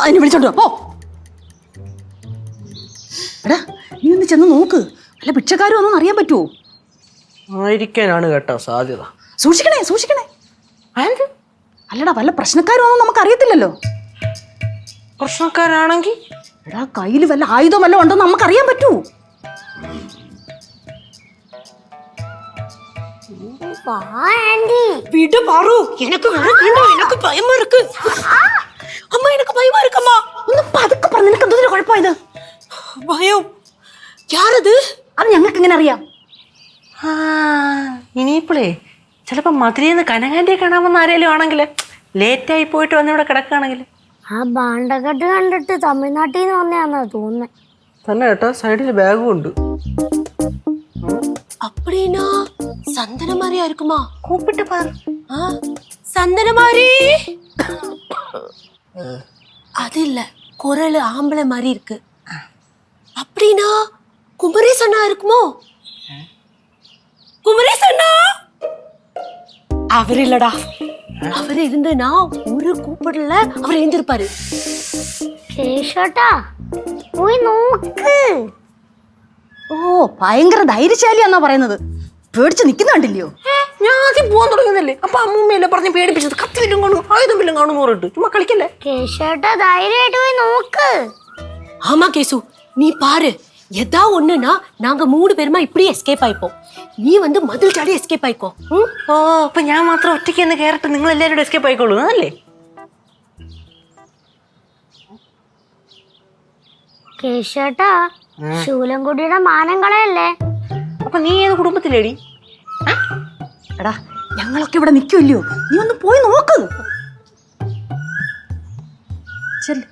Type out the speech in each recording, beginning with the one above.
അതിനെ വിളിച്ചോണ്ട് പോ. എടാ നീ ഒന്ന് ചെന്ന് നോക്ക്, അല്ല ഭിക്ഷക്കാരും ഒന്നും അറിയാൻ പറ്റുമോ? ആയിരിക്കാനാണ് കേട്ടോ സാധ്യത. സൂക്ഷിക്കണേ സൂക്ഷിക്കണേ. അല്ലടാ വല്ല പ്രശ്നക്കാരും ഒന്നും നമുക്ക് അറിയത്തില്ലല്ലോ. പ്രശ്നക്കാരാണെങ്കിൽ എടാ കയ്യിൽ വല്ല ആയുധം വല്ല ഉണ്ടോ നമുക്ക് അറിയാൻ പറ്റൂ. விடு பாரு, எனக்கு வேண்டாம், எனக்கு பயமா இருக்கு. அம்மா எனக்கு பயமா இருக்குமா. ഒന്ന് പതുക്കെ പറ, നിനക്ക് എന്തൊരു കുഴപ്പമായത്? ഭയം യാരത്? അത് ഞങ്ങൾക്ക് എങ്ങനെ അറിയാം? ഇനിയിപ്പോളേ ചിലപ്പോ മധുരന്ന് കനകാന്റെ കാണാമെന്ന് ആരെങ്കിലും ആണെങ്കിൽ ലേറ്റായി പോയിട്ട് വന്നിവിടെ കിടക്കുകയാണെങ്കിൽ ആ ബാണ്ടക്കെട്ട് കണ്ടിട്ട് തമിഴ്നാട്ടിൽ നിന്ന് വന്നതാണെന്നാ തോന്നുന്നത്. തന്നെ കേട്ടോ, സൈഡിൽ ബാഗും ഉണ്ട്. அப்படினா சந்தன மாதிரியா இருக்குமா? கூப்பிட்டு பாரு. சந்தன மாதிரி அது இல்ல, குரல் ஆம்பளை மாதிரி இருக்கு. அப்படினா குமரேஷ் அண்ணா இருக்குமோ? குமரேஷ் அண்ணா அவர் இல்லடா, அவர் இருந்தனா ஒரு கூப்பிடல அவர் எழுந்திருப்பாரு. കേശോട്ടാ പോയി നോക്ക്. ഓ ഭയങ്കര ധൈര്യശാലിയാന്നാ പറയുന്നത്. പേടിച്ച് നിൽക്കുന്ന കണ്ടില്ലയോ? ഞാൻ ആദ്യം പോകാൻ തുടങ്ങുന്നല്ലേ, അപ്പൊ അമ്മൂമ്മയല്ലേ പറഞ്ഞ് പേടിപ്പിച്ചത്. കത്തി വല്ലും കാണും ആയുധം വല്ലും കാണും പറഞ്ഞിട്ട് ചുമ്മാ കളിക്കല്ലേ. കേശോട്ടാ ധൈര്യമായിട്ട് പോയി നോക്ക്. ஆமா கேசு, நீ பாரு, எதா ஒண்ணுனா நாங்க 3 பேருமா இப்படியே எஸ்கேப் ஆயிப்போம். நீ வந்து மதில் ചാടി എസ്കേപ്പ് ആയിക്കോ. ഓ അപ്പൊ ഞാൻ മാത്രം ഒറ്റയ്ക്ക് എന്ന് കയറിട്ട് നിങ്ങൾ എല്ലാവരും എസ്കേപ്പ് ആയിക്കോളൂ അല്ലേ? കേശോട്ടാ ശൂലംകുടിയുടെ മാനം കളയല്ലേ. അപ്പൊ നീ ഏത് കുടുംബത്തിലേടി? എടാ ഞങ്ങളൊക്കെ ഇവിടെ നിൽക്കുമല്ലയോ, നീ ഒന്ന് പോയി നോക്ക്. ചെല്ല്.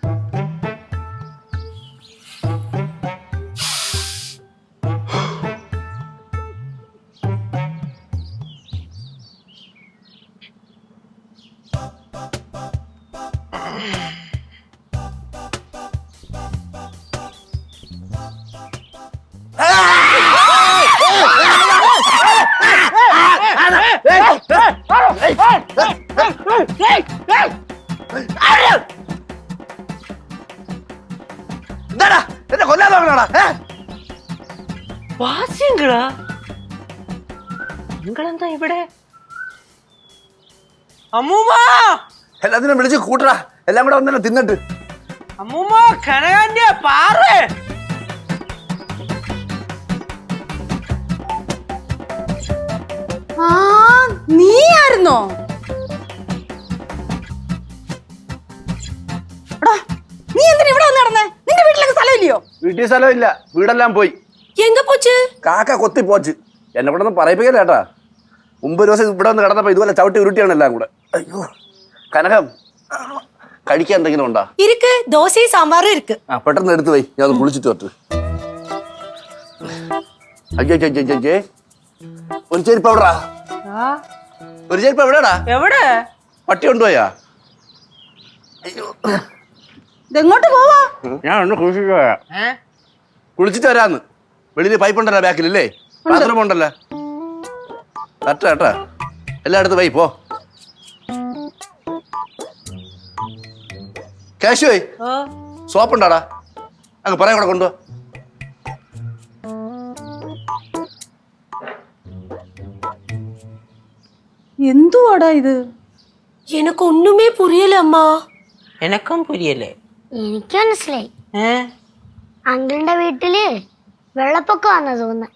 എന്താടാ എന്നെ കൊല്ലാൻ നോക്കണോടാ? വാസ്യങ്ങളാ നിങ്ങളെന്താ ഇവിടെ? അമ്മൂമ്മ എല്ലാത്തിനും വിളിച്ച് കൂട്ടടാ, എല്ലാം കൂടെ വന്നെ തിന്നിട്ട്. അമ്മൂമ്മ കനകാന്റെ പാറ്. ആ നീ ആയിരുന്നോ? എടാ നീ എന്തിനാ ഇവിടെ വന്ന് നടന്നേ? നിന്റെ വീട്ടിലൊക്കെ സ്ഥലമില്ലയോ? വീട്ടിൽ സ്ഥലമില്ല, വീടെല്ലാം പോയി. எங்க போச்சு? കാക്ക കൊത്തി പോച്ച്. എന്നെ കൂടെ ഒന്നും പറയിപ്പിക്കല്ലേ ഏട്ടാ. 9 ദിവസം ഇവിടെ വന്ന് കിടന്നപ്പോ ഇതുപോലെ ചവിട്ടി ഉരുട്ടിയാണ് എല്ലാം കൂടെ. അയ്യോ കനകം, കഴിക്കാൻ എന്തെങ്കിലും ഉണ്ടോ? இருக்கு, தோசை சாம்பாரும் இருக்கு. ആ പെട്ടെന്ന് എടുത്തു പോയി, ഞാൻ ഒന്ന് കുളിച്ചിട്ട് വരട്ടെ. അയ്യേ ഒരു ചെരുപ്പ് എവിടാ? ഒരു ചെരുപ്പ് എവിടെടാ? എവിടെ? പട്ടി കൊണ്ടുപോയാ? ഇതെങ്ങോട്ട് പോവാ? ഞാൻ ഒന്ന് കുളിച്ചിട്ട് പോയാ. കുളിച്ചിട്ട് വരാന്ന്. വെളിയിൽ പൈപ്പ് ഉണ്ടല്ലോ ബാക്കിലല്ലേ, ബാത്റൂം ഉണ്ടല്ലോ. കറക്റ്റാ കേട്ടാ, എല്ലായിടത്തും പോയി പോ. കാശുവേ സോപ്പ് ഉണ്ടാടാ, അങ്ങ് പറയാൻ കൂടെ കൊണ്ടുപോ. എന്തുവാടാ ഇത്? எனக்கு ஒண்ணுமே புரியல அம்மா. എനക്കും പുരിയല്ലേ? എനിക്ക് മനസ്സിലായി. അങ്കിളിന്റെ വീട്ടില് വെള്ളപ്പൊക്കം വന്നു തോന്നുന്നു.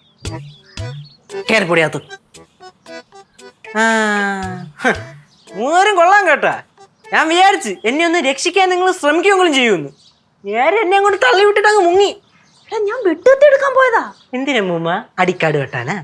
കേറിപ്പൊടിയാത്തു. മൂന്നേരും കൊള്ളാൻ കേട്ടാ. ഞാൻ വിചാരിച്ച് എന്നെ ഒന്ന് രക്ഷിക്കാൻ നിങ്ങൾ ശ്രമിക്കുമെങ്കിലും ചെയ്യുമെന്ന്. നേരെ എന്നെ അങ്ങോട്ട് തള്ളി വിട്ടിട്ട് അങ്ങ് മുങ്ങി. എടാ ഞാൻ വെട്ടുകത്തി എടുക്കാൻ പോയതാ. എന്തിനാ മൂമ്മ? അടിക്കാട് വെട്ടാനാ?